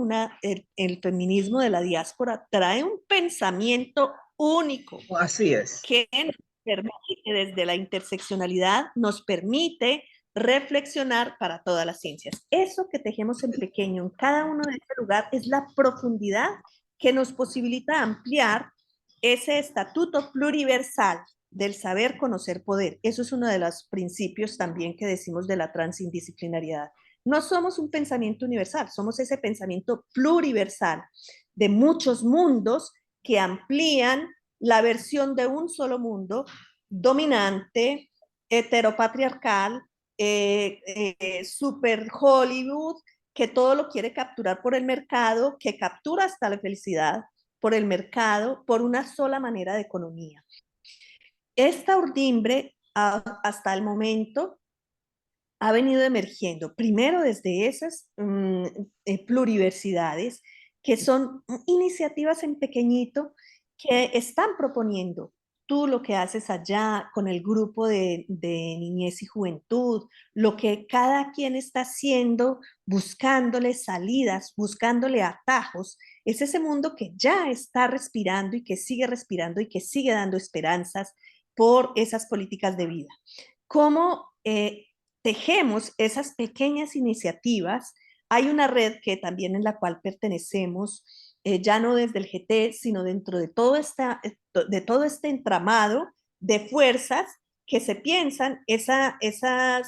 el feminismo de la diáspora trae un pensamiento único
Así es.
que nos permite, desde la interseccionalidad, nos permite reflexionar para todas las ciencias. Eso que tejemos en pequeño en cada uno de este lugar es la profundidad que nos posibilita ampliar ese estatuto pluriversal del saber, conocer, poder. Eso es uno de los principios también que decimos de la transindisciplinariedad. No somos un pensamiento universal, somos ese pensamiento pluriversal de muchos mundos que amplían la versión de un solo mundo dominante, heteropatriarcal, super Hollywood, que todo lo quiere capturar por el mercado, que captura hasta la felicidad por el mercado, por una sola manera de economía. Esta urdimbre, hasta el momento, ha venido emergiendo, primero desde esas pluriversidades, que son iniciativas en pequeñito que están proponiendo tú lo que haces allá con el grupo de niñez y juventud, lo que cada quien está haciendo, buscándole salidas, buscándole atajos, es ese mundo que ya está respirando y que sigue dando esperanzas por esas políticas de vida. ¿Cómo tejemos esas pequeñas iniciativas? Hay una red que también en la cual pertenecemos, ya no desde el GT, sino dentro de todo este entramado de fuerzas que se piensan esas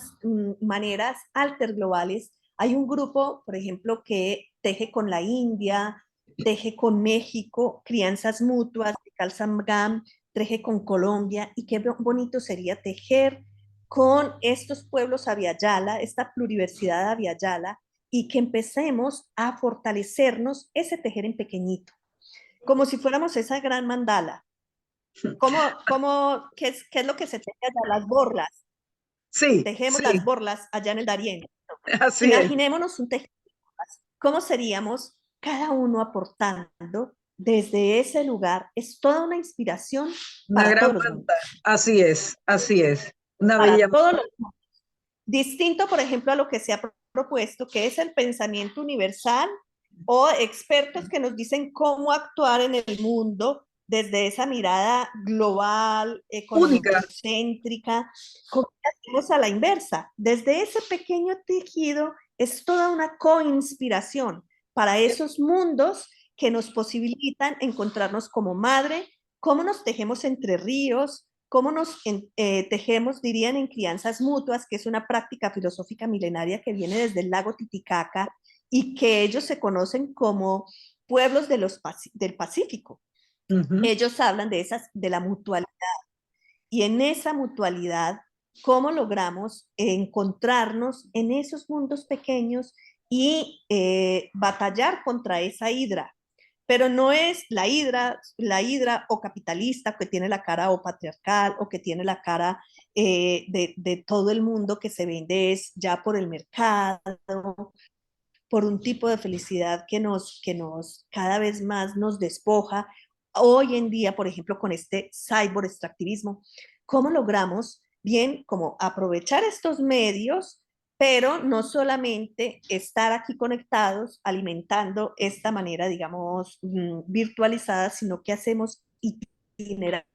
maneras alterglobales. Hay un grupo, por ejemplo, que teje con la India, teje con México, crianzas mutuas, Calzamgam, teje con Colombia, y qué bonito sería tejer con estos pueblos Abya-Yala, esta pluriversidad Abya-Yala, y que empecemos a fortalecernos ese tejer en pequeñito, como si fuéramos esa gran mandala. ¿Qué es lo que se teje allá? Las borlas.
Sí,
Tejemos las
sí,
borlas allá en el Darién.
así es.
Imaginémonos un tejido. ¿Cómo seríamos cada uno aportando desde ese lugar? Es toda una inspiración
Una
para
gran
todos los mundos.
pantalla. Así es, así es. Una
Para
bella.
todos los mundos. Distinto, por ejemplo, a lo que se ha propuesto, que es el pensamiento universal, o expertos que nos dicen cómo actuar en el mundo desde esa mirada global,
Única.
económico-céntrica. ¿Cómo hacemos a la inversa? Desde ese pequeño tejido es toda una co-inspiración para esos mundos que nos posibilitan encontrarnos como madre, cómo nos tejemos entre ríos, cómo nos tejemos, dirían, en crianzas mutuas, que es una práctica filosófica milenaria que viene desde el lago Titicaca y que ellos se conocen como pueblos del Pacífico. Ellos hablan de la mutualidad, y en esa mutualidad, ¿cómo logramos encontrarnos en esos mundos pequeños y batallar contra esa hidra? Pero no es la hidra o capitalista, que tiene la cara o patriarcal, o que tiene la cara de todo el mundo que se vende es ya por el mercado, por un tipo de felicidad que nos cada vez más nos despoja. Hoy en día, por ejemplo, con este cyber extractivismo, ¿cómo logramos bien como aprovechar estos medios, pero no solamente estar aquí conectados, alimentando esta manera, digamos, virtualizada, sino que hacemos itinerancias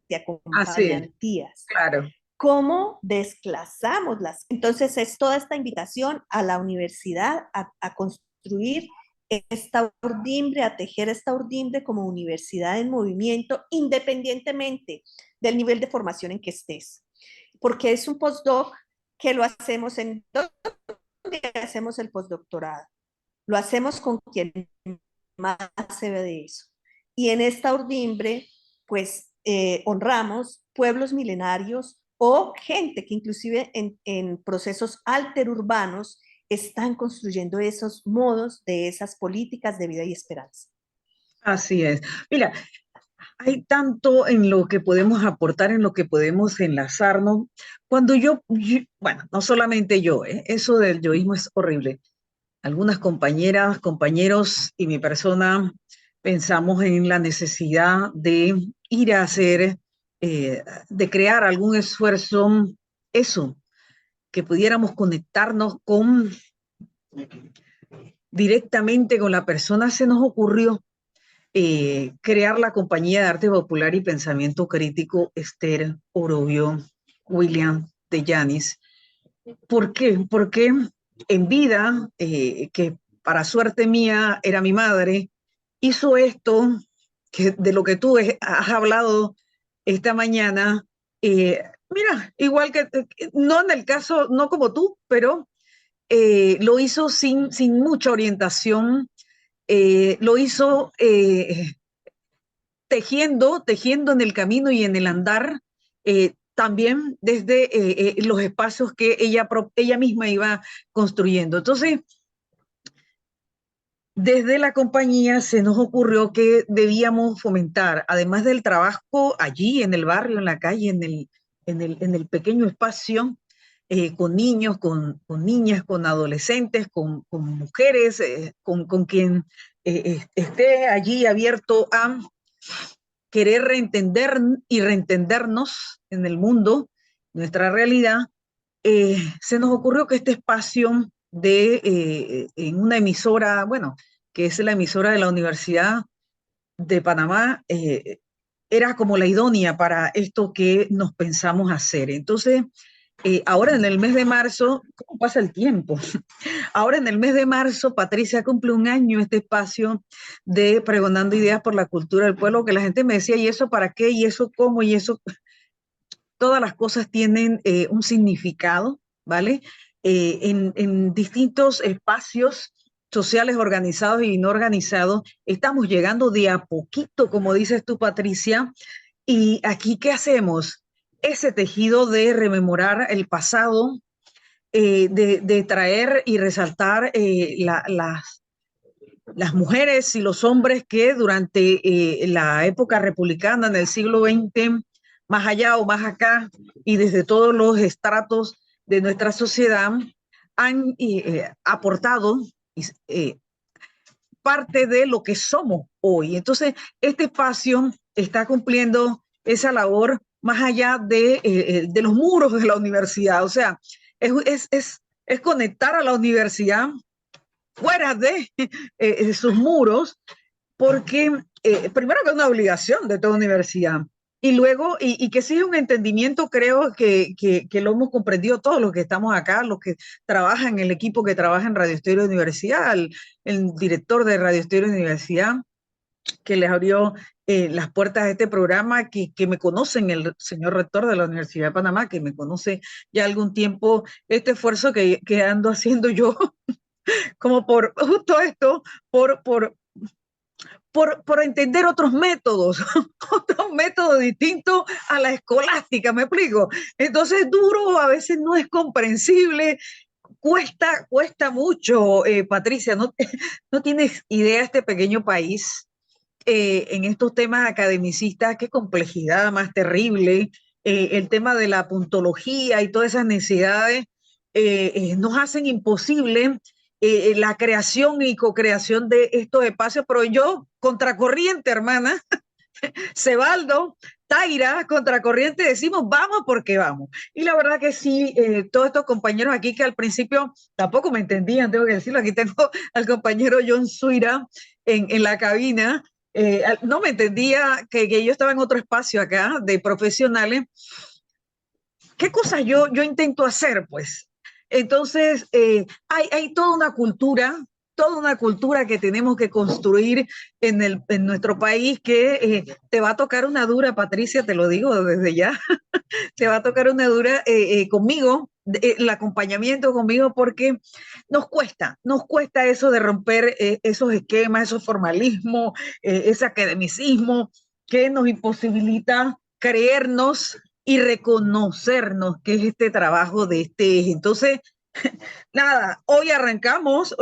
y
Así es,
acompañantías?
claro.
¿Cómo desclasamos las? Entonces es toda esta invitación a la universidad a construir esta urdimbre, a tejer esta urdimbre como universidad en movimiento, independientemente del nivel de formación en que estés. Porque es un postdoc que lo hacemos en donde hacemos el postdoctorado. Lo hacemos con quien más se ve de eso. Y en esta urdimbre, pues honramos pueblos milenarios o gente que inclusive en procesos alterurbanos están construyendo esos modos de esas políticas de vida y esperanza.
Así es. Mira, hay tanto en lo que podemos aportar, en lo que podemos enlazarnos. Cuando bueno, no solamente yo, eso del yoísmo es horrible. Algunas compañeras, compañeros y mi persona pensamos en la necesidad de ir a hacer, de crear algún esfuerzo, eso, que pudiéramos conectarnos directamente con la persona. Se nos ocurrió crear la Compañía de Arte Popular y Pensamiento Crítico Esther Orobio William de Yanis. ¿Por qué? Porque en vida, que para suerte mía era mi madre, hizo esto de lo que tú has hablado esta mañana. Mira, igual que, no en el caso, no como tú, pero lo hizo sin mucha orientación, lo hizo tejiendo en el camino y en el andar, también desde los espacios que ella misma iba construyendo. Entonces, desde la compañía se nos ocurrió que debíamos fomentar, además del trabajo allí en el barrio, en la calle, en el pequeño espacio, con niños, con niñas, con adolescentes, con mujeres, con quien esté allí abierto a querer reentender y reentendernos en el mundo, nuestra realidad. Se nos ocurrió que este espacio en una emisora, bueno, que es la emisora de la Universidad de Panamá, era como la idónea para esto que nos pensamos hacer. Entonces, ahora en el mes de marzo, ¿cómo pasa el tiempo? Ahora en el mes de marzo, Patricia cumple un año este espacio de Pregonando Ideas por la Cultura del Pueblo, que la gente me decía, ¿y eso para qué? ¿Y eso cómo? ¿Y eso? Todas las cosas tienen un significado, ¿vale? En distintos espacios sociales organizados y no organizados, estamos llegando de a poquito, como dices tú, Patricia, y aquí, ¿qué hacemos? Ese tejido de rememorar el pasado, de traer y resaltar las mujeres y los hombres que durante la época republicana en el siglo XX, más allá o más acá, y desde todos los estratos de nuestra sociedad, han aportado parte de lo que somos hoy. Entonces, este espacio está cumpliendo esa labor más allá de los muros de la universidad. O sea, es conectar a la universidad fuera de sus muros, porque primero que es una obligación de toda universidad, y luego, y que sí es un entendimiento, creo que lo hemos comprendido todos los que estamos acá, los que trabajan en el equipo que trabaja en Radio Estéreo Universidad, el director de Radio Estéreo Universidad, que les abrió las puertas de este programa, que me conocen, el señor rector de la Universidad de Panamá, que me conoce ya algún tiempo, este esfuerzo que ando haciendo yo, como por justo esto, por entender otros métodos, otros métodos distintos a la escolástica, ¿me explico? Entonces es duro, a veces no es comprensible, cuesta mucho, Patricia, no tienes idea este pequeño país en estos temas academicistas, qué complejidad más terrible, el tema de la puntología y todas esas necesidades nos hacen imposible la creación y co-creación de estos espacios, pero yo, contracorriente, hermana, Cebaldo, Taira, contracorriente, decimos vamos porque vamos. Y la verdad que sí, todos estos compañeros aquí que al principio tampoco me entendían, tengo que decirlo, aquí tengo al compañero John Suira en la cabina, no me entendía que yo estaba en otro espacio acá de profesionales. ¿Qué cosas yo intento hacer? Pues entonces hay toda una cultura toda una cultura que tenemos que construir en nuestro país que te va a tocar una dura, Patricia, te lo digo desde ya, te va a tocar una dura conmigo, el acompañamiento conmigo, porque nos cuesta eso de romper esos esquemas, esos formalismos, ese academicismo que nos imposibilita creernos y reconocernos que es este trabajo de este eje. Entonces, nada, hoy arrancamos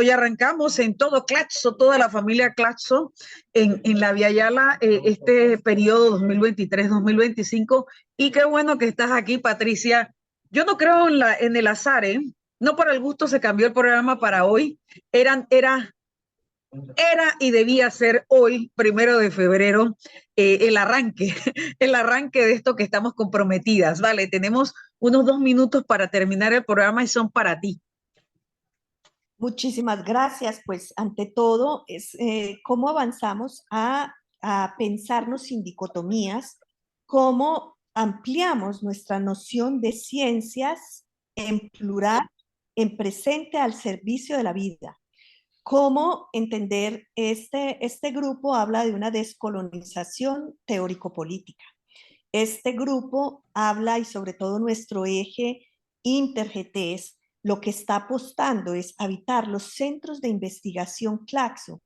en todo Claxo, toda la familia Claxo, en la Via Yala, este periodo 2023-2025, y qué bueno que estás aquí, Patricia. Yo no creo en el azar, ¿eh? No por el gusto se cambió el programa para hoy, era y debía ser hoy, 1 de febrero, el arranque, el arranque de esto que estamos comprometidas, ¿vale? Tenemos unos 2 minutos para terminar el programa y son para ti.
Muchísimas gracias. Pues ante todo es cómo avanzamos a pensarnos sin dicotomías, cómo ampliamos nuestra noción de ciencias en plural, en presente al servicio de la vida. Cómo entender este grupo habla de una descolonización teórico-política. Este grupo habla, y sobre todo nuestro eje InterGTs, lo que está apostando es habitar los centros de investigación Claxo,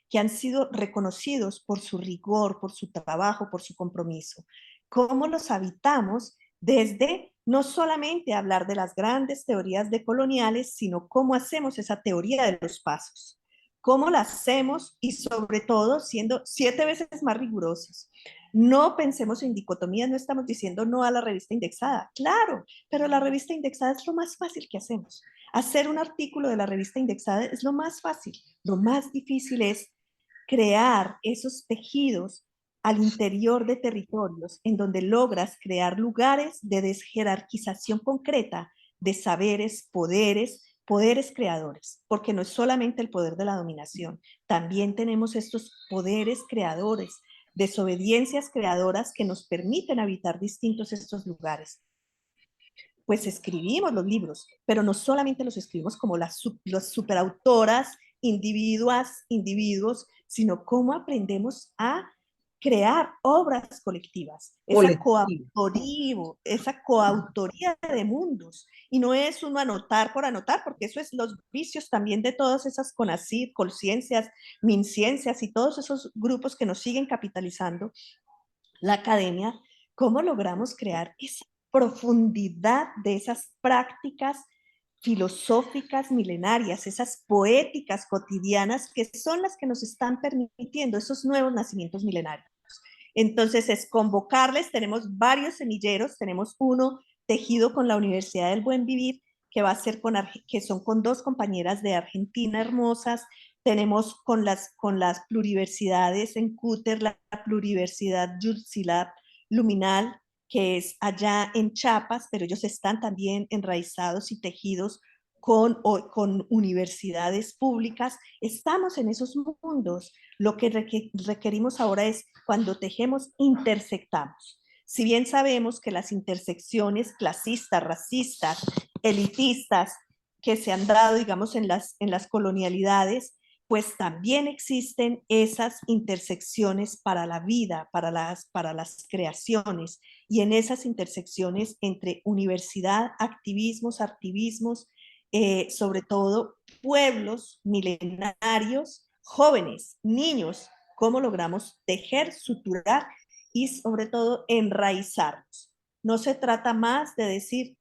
que han sido reconocidos por su rigor, por su trabajo, por su compromiso. ¿Cómo los habitamos? Desde no solamente hablar de las grandes teorías decoloniales, sino cómo hacemos esa teoría de los pasos. ¿Cómo la hacemos? Y sobre todo siendo 7 veces más rigurosos. No pensemos en dicotomías, no estamos diciendo no a la revista indexada. Claro, pero la revista indexada es lo más fácil que hacemos. Hacer un artículo de la revista indexada es lo más fácil. Lo más difícil es crear esos tejidos al interior de territorios en donde logras crear lugares de desjerarquización concreta de saberes, poderes creadores, porque no es solamente el poder de la dominación, también tenemos estos poderes creadores, desobediencias creadoras que nos permiten habitar distintos estos lugares. Pues escribimos los libros, pero no solamente los escribimos como las superautoras, individuos, sino cómo aprendemos a crear obras colectivas, esa coautoría de mundos. Y no es uno anotar por anotar, porque eso es los vicios también de todas esas CONACYT, Colciencias, MinCiencias y todos esos grupos que nos siguen capitalizando la academia. ¿Cómo logramos crear esa profundidad de esas prácticas filosóficas milenarias, esas poéticas cotidianas que son las que nos están permitiendo esos nuevos nacimientos milenarios? Entonces es convocarles, tenemos varios semilleros, tenemos uno tejido con la Universidad del Buen Vivir, que va a ser que son con 2 compañeras de Argentina hermosas. Tenemos con las pluriversidades en Cúter, la pluriversidad Yulsilab Luminal, que es allá en Chiapas, pero ellos están también enraizados y tejidos con universidades públicas. Estamos en esos mundos. Lo que requerimos ahora es, cuando tejemos, intersectamos. Si bien sabemos que las intersecciones clasistas, racistas, elitistas que se han dado, digamos, en las colonialidades, pues también existen esas intersecciones para la vida, para las creaciones, y en esas intersecciones entre universidad, activismos, sobre todo pueblos milenarios, jóvenes, niños, cómo logramos tejer, suturar y sobre todo enraizarnos. No se trata más de decir,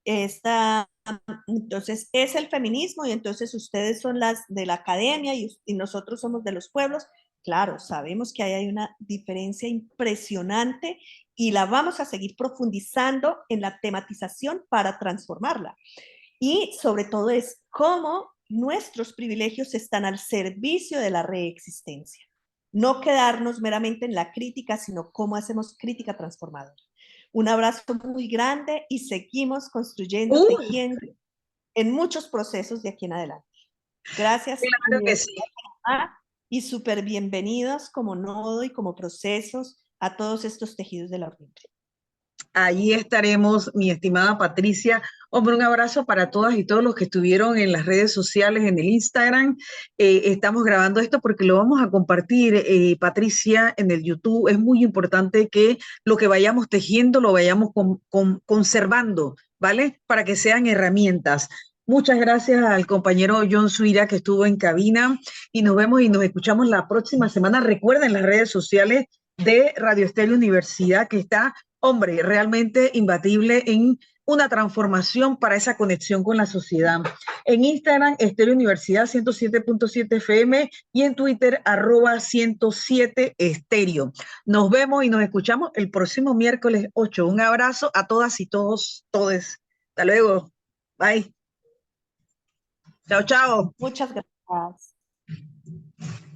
entonces es el feminismo y entonces ustedes son las de la academia y nosotros somos de los pueblos. Claro, sabemos que ahí hay una diferencia impresionante y la vamos a seguir profundizando en la tematización para transformarla. Y sobre todo es cómo nuestros privilegios están al servicio de la reexistencia. No quedarnos meramente en la crítica, sino cómo hacemos crítica transformadora. Un abrazo muy grande y seguimos construyendo, tejiendo en muchos procesos de aquí en adelante. Gracias.
Claro que sí.
Y súper bienvenidos como nodo y como procesos a todos estos tejidos de la hormiga.
Allí estaremos, mi estimada Patricia. Hombre, un abrazo para todas y todos los que estuvieron en las redes sociales, en el Instagram. Estamos grabando esto porque lo vamos a compartir, Patricia, en el YouTube. Es muy importante que lo que vayamos tejiendo lo vayamos conservando, ¿vale? Para que sean herramientas. Muchas gracias al compañero John Suira que estuvo en cabina y nos vemos y nos escuchamos la próxima semana. Recuerden las redes sociales de Radio Estéreo Universidad que está, hombre, realmente imbatible en una transformación para esa conexión con la sociedad. En Instagram, Estéreo Universidad 107.7 FM y en Twitter, @107 Estéreo. Nos vemos y nos escuchamos el próximo miércoles 8. Un abrazo a todas y todos, todes. Hasta luego. Bye. Chao, chao.
Muchas gracias.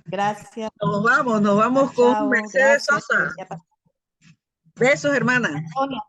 Gracias.
Nos vamos con
Chao.
Mercedes
Gracias.
Sosa. Besos, hermana.
Sonia.